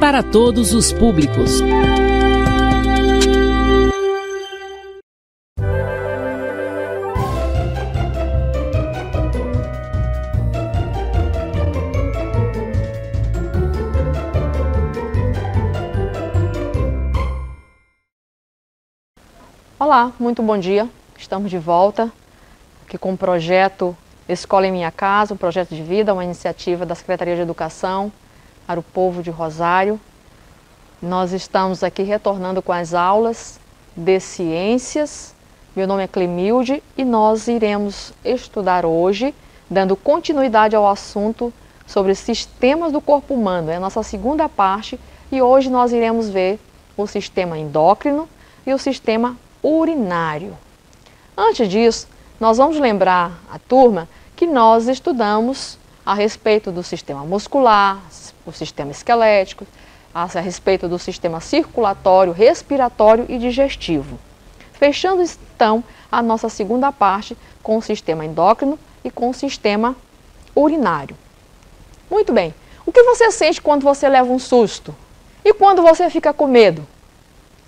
para todos os públicos. Olá, muito bom dia. Estamos de volta aqui com o projeto Escola em Minha Casa, um projeto de vida, uma iniciativa da Secretaria de Educação para o povo de Rosário. Nós estamos aqui retornando com as aulas de ciências. Meu nome é Clemilde e nós iremos estudar hoje, dando continuidade ao assunto sobre sistemas do corpo humano. É a nossa segunda parte e hoje nós iremos ver o sistema endócrino e o sistema urinário. Antes disso, nós vamos lembrar a turma que nós estudamos a respeito do sistema muscular, o sistema esquelético, a respeito do sistema circulatório, respiratório e digestivo. Fechando então a nossa segunda parte com o sistema endócrino e com o sistema urinário. Muito bem, o que você sente quando você leva um susto? E quando você fica com medo?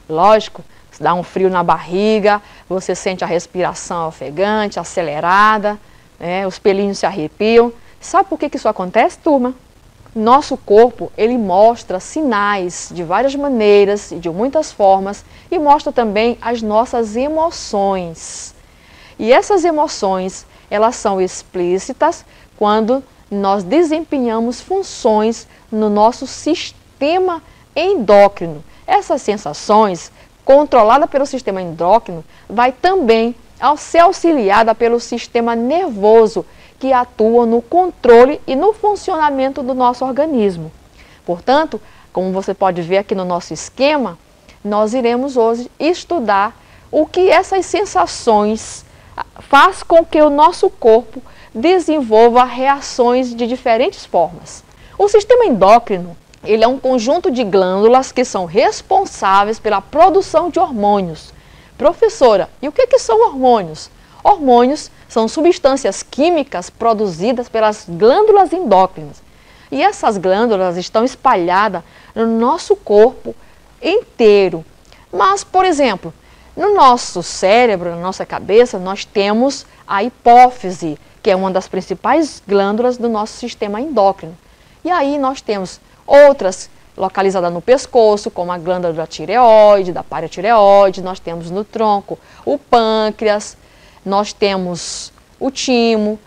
Lógico, dá um frio na barriga, você sente a respiração ofegante, acelerada, os pelinhos se arrepiam. Sabe por que isso acontece, turma? Nosso corpo, ele mostra sinais de várias maneiras e de muitas formas e mostra também as nossas emoções. E essas emoções, elas são explícitas quando nós desempenhamos funções no nosso sistema endócrino. Essas sensações controlada pelo sistema endócrino, vai também ser auxiliada pelo sistema nervoso, que atua no controle e no funcionamento do nosso organismo. Portanto, como você pode ver aqui no nosso esquema, nós iremos hoje estudar o que essas sensações faz com que o nosso corpo desenvolva reações de diferentes formas. O sistema endócrino, ele é um conjunto de glândulas que são responsáveis pela produção de hormônios. Professora, e o que são hormônios? Hormônios são substâncias químicas produzidas pelas glândulas endócrinas. E essas glândulas estão espalhadas no nosso corpo inteiro. Mas, por exemplo, no nosso cérebro, na nossa cabeça, nós temos a hipófise, que é uma das principais glândulas do nosso sistema endócrino. E aí nós temos outras localizadas no pescoço, como a glândula da tireoide, da paratireoide, nós temos no tronco o pâncreas, nós temos o timo,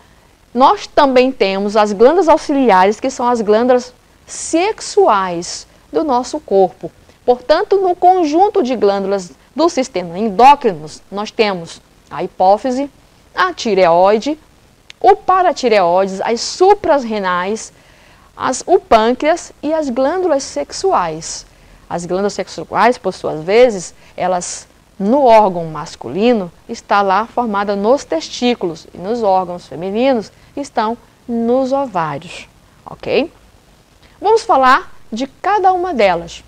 nós também temos as glândulas auxiliares, que são as glândulas sexuais do nosso corpo. Portanto, no conjunto de glândulas do sistema endócrino, nós temos a hipófise, a tireoide, o paratireoide, as suprarrenais, o pâncreas e as glândulas sexuais. As glândulas sexuais, por suas vezes, elas no órgão masculino está lá formada nos testículos e nos órgãos femininos estão nos ovários, ok? Vamos falar de cada uma delas.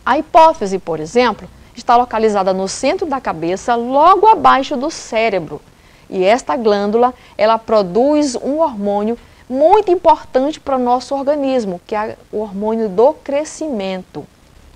A hipófise, por exemplo, está localizada no centro da cabeça, logo abaixo do cérebro. E esta glândula, ela produz um hormônio muito importante para o nosso organismo, que é o hormônio do crescimento.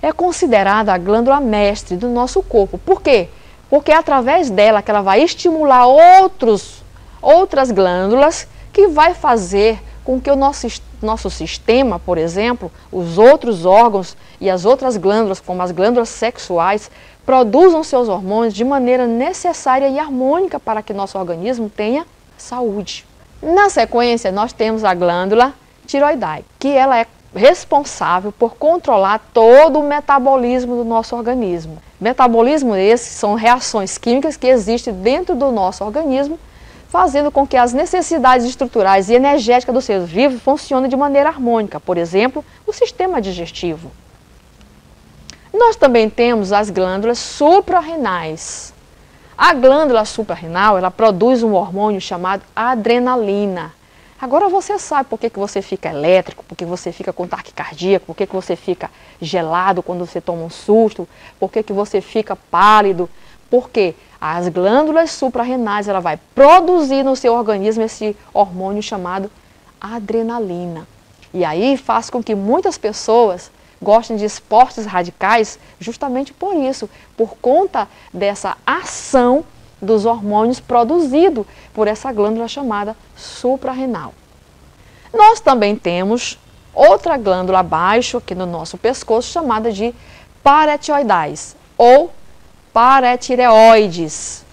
É considerada a glândula mestre do nosso corpo. Por quê? Porque é através dela que ela vai estimular outras glândulas que vai fazer com que o nosso sistema, por exemplo, os outros órgãos e as outras glândulas, como as glândulas sexuais, produzam seus hormônios de maneira necessária e harmônica para que nosso organismo tenha saúde. Na sequência, nós temos a glândula tireoideia, que ela é responsável por controlar todo o metabolismo do nosso organismo. Metabolismo esses são reações químicas que existem dentro do nosso organismo, fazendo com que as necessidades estruturais e energéticas dos seres vivos funcionem de maneira harmônica. Por exemplo, o sistema digestivo. Nós também temos as glândulas suprarrenais. A glândula suprarrenal, ela produz um hormônio chamado adrenalina. Agora você sabe por que você fica elétrico, por que você fica com taquicardia, por que você fica gelado quando você toma um susto, por que você fica pálido. Porque as glândulas suprarrenais, ela vai produzir no seu organismo esse hormônio chamado adrenalina. E aí faz com que muitas pessoas gostem de esportes radicais justamente por isso, por conta dessa ação dos hormônios produzidos por essa glândula chamada suprarrenal. Nós também temos outra glândula abaixo aqui no nosso pescoço chamada de paratiroidais ou paratireoides.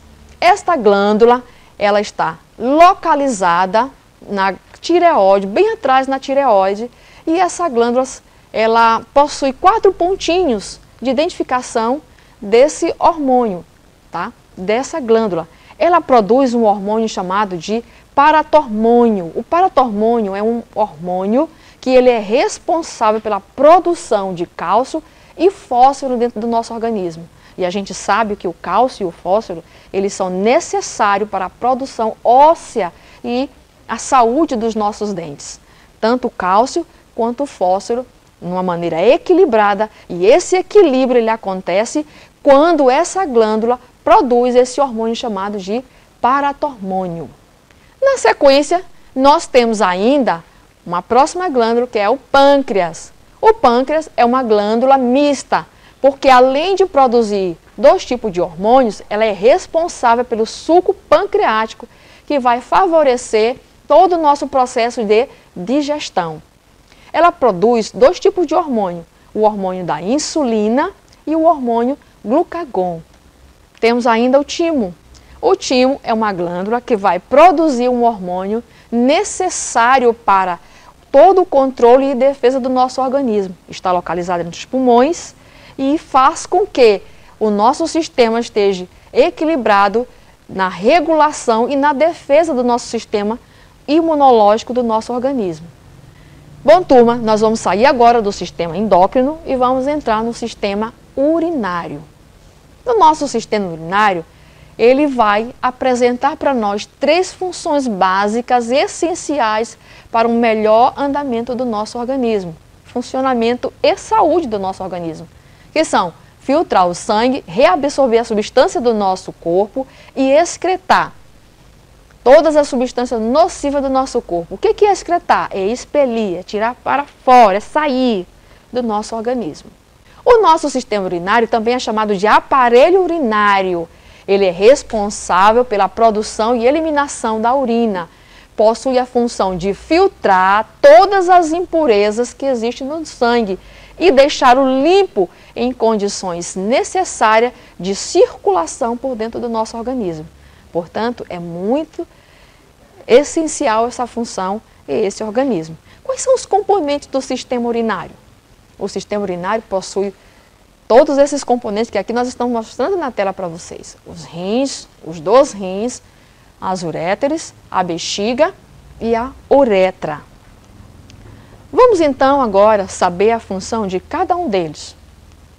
Esta glândula, ela está localizada na tireoide, bem atrás na tireoide, e essa glândula, ela possui 4 pontinhos de identificação desse hormônio, tá? Dessa glândula. Ela produz um hormônio chamado de paratormônio. O paratormônio é um hormônio que ele é responsável pela produção de cálcio e fósforo dentro do nosso organismo. E a gente sabe que o cálcio e o fósforo, eles são necessários para a produção óssea e a saúde dos nossos dentes. Tanto o cálcio quanto o fósforo, de uma maneira equilibrada, e esse equilíbrio ele acontece quando essa glândula produz esse hormônio chamado de paratormônio. Na sequência, nós temos ainda uma próxima glândula que é o pâncreas. O pâncreas é uma glândula mista, porque além de produzir 2 tipos de hormônios, ela é responsável pelo suco pancreático, que vai favorecer todo o nosso processo de digestão. Ela produz 2 tipos de hormônio, o hormônio da insulina e o hormônio glucagon. Temos ainda o timo. O timo é uma glândula que vai produzir um hormônio necessário para todo o controle e defesa do nosso organismo. Está localizado nos pulmões e faz com que o nosso sistema esteja equilibrado na regulação e na defesa do nosso sistema imunológico do nosso organismo. Bom, turma, nós vamos sair agora do sistema endócrino e vamos entrar no sistema urinário. No nosso sistema urinário, ele vai apresentar para nós 3 funções básicas essenciais para um melhor andamento do nosso organismo, funcionamento e saúde do nosso organismo, que são filtrar o sangue, reabsorver a substância do nosso corpo e excretar todas as substâncias nocivas do nosso corpo. O que é excretar? É expelir, é tirar para fora, é sair do nosso organismo. O nosso sistema urinário também é chamado de aparelho urinário. Ele é responsável pela produção e eliminação da urina. Possui a função de filtrar todas as impurezas que existem no sangue e deixá-lo limpo em condições necessárias de circulação por dentro do nosso organismo. Portanto, é muito essencial essa função e esse organismo. Quais são os componentes do sistema urinário? O sistema urinário possui todos esses componentes que aqui nós estamos mostrando na tela para vocês. Os rins, os 2 rins, as uréteres, a bexiga e a uretra. Vamos então agora saber a função de cada um deles.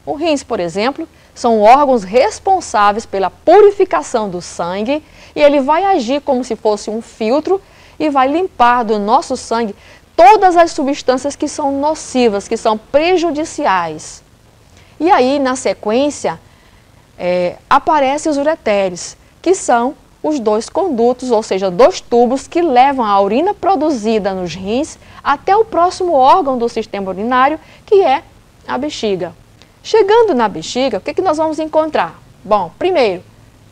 Os rins, por exemplo, são órgãos responsáveis pela purificação do sangue e ele vai agir como se fosse um filtro e vai limpar do nosso sangue todas as substâncias que são nocivas, que são prejudiciais. E aí, na sequência, aparecem os ureteres, que são os 2 condutos, ou seja, 2 tubos que levam a urina produzida nos rins até o próximo órgão do sistema urinário, que é a bexiga. Chegando na bexiga, o que nós vamos encontrar? Bom, primeiro,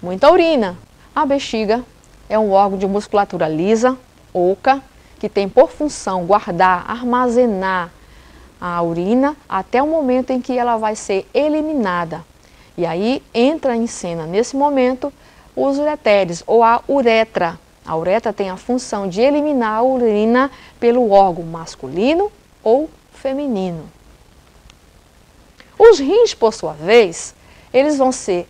muita urina. A bexiga é um órgão de musculatura lisa, oca, que tem por função guardar, armazenar a urina até o momento em que ela vai ser eliminada. E aí entra em cena, nesse momento, os ureteres ou a uretra. A uretra tem a função de eliminar a urina pelo órgão masculino ou feminino. Os rins, por sua vez, eles vão ser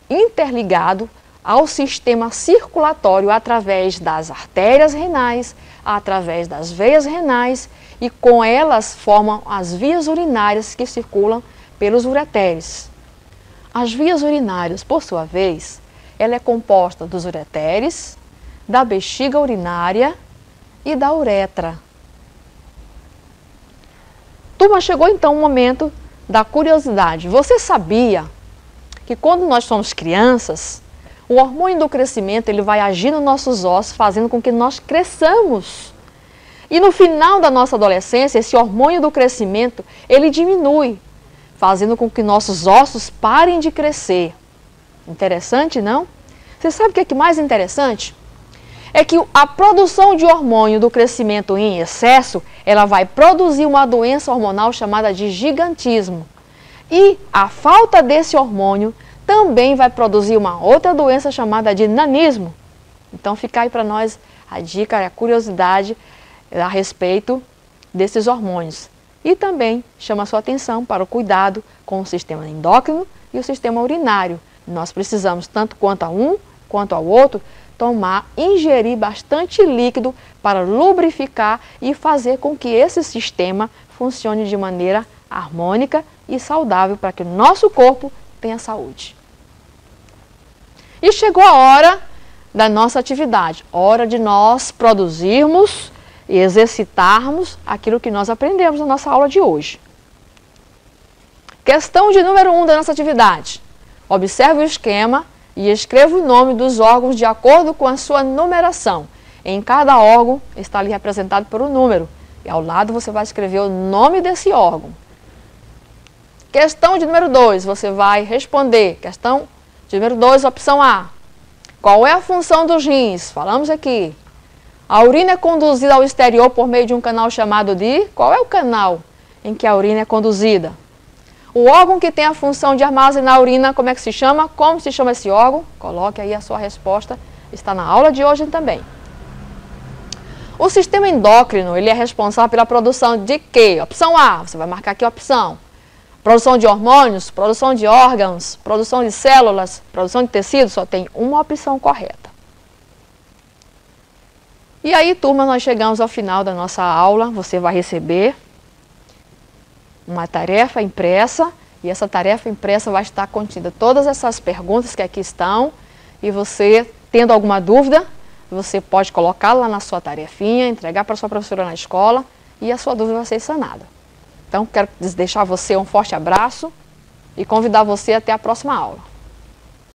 interligados ao sistema circulatório através das artérias renais, através das veias renais e com elas formam as vias urinárias que circulam pelos ureteres. As vias urinárias, por sua vez, ela é composta dos ureteres, da bexiga urinária e da uretra. Turma, chegou então o momento da curiosidade. Você sabia que quando nós somos crianças, o hormônio do crescimento ele vai agir nos nossos ossos, fazendo com que nós cresçamos. E no final da nossa adolescência, esse hormônio do crescimento, ele diminui, fazendo com que nossos ossos parem de crescer. Interessante, não? Você sabe o que é mais interessante? É que a produção de hormônio do crescimento em excesso, ela vai produzir uma doença hormonal chamada de gigantismo. E a falta desse hormônio também vai produzir uma outra doença chamada de nanismo. Então fica aí para nós a dica, a curiosidade a respeito desses hormônios. E também chama a sua atenção para o cuidado com o sistema endócrino e o sistema urinário. Nós precisamos, tanto quanto a um quanto ao outro, ingerir bastante líquido para lubrificar e fazer com que esse sistema funcione de maneira harmônica e saudável para que o nosso corpo tenha saúde. E chegou a hora da nossa atividade, hora de nós produzirmos e exercitarmos aquilo que nós aprendemos na nossa aula de hoje. Questão de número 1 da nossa atividade. Observe o esquema e escreva o nome dos órgãos de acordo com a sua numeração. Em cada órgão está ali representado por um número. E ao lado você vai escrever o nome desse órgão. Questão de número 2, você vai responder. Questão de número 2, opção A. Qual é a função dos rins? Falamos aqui. A urina é conduzida ao exterior por meio de um canal chamado de... Qual é o canal em que a urina é conduzida? O órgão que tem a função de armazenar a urina, como é que se chama? Como se chama esse órgão? Coloque aí a sua resposta, está na aula de hoje também. O sistema endócrino, ele é responsável pela produção de quê? Opção A, você vai marcar aqui a opção. Produção de hormônios, produção de órgãos, produção de células, produção de tecidos, só tem uma opção correta. E aí, turma, nós chegamos ao final da nossa aula. Você vai receber uma tarefa impressa e essa tarefa impressa vai estar contida todas essas perguntas que aqui estão e você, tendo alguma dúvida, você pode colocá-la na sua tarefinha, entregar para a sua professora na escola e a sua dúvida vai ser sanada. Então, quero deixar você um forte abraço e convidar você até a próxima aula.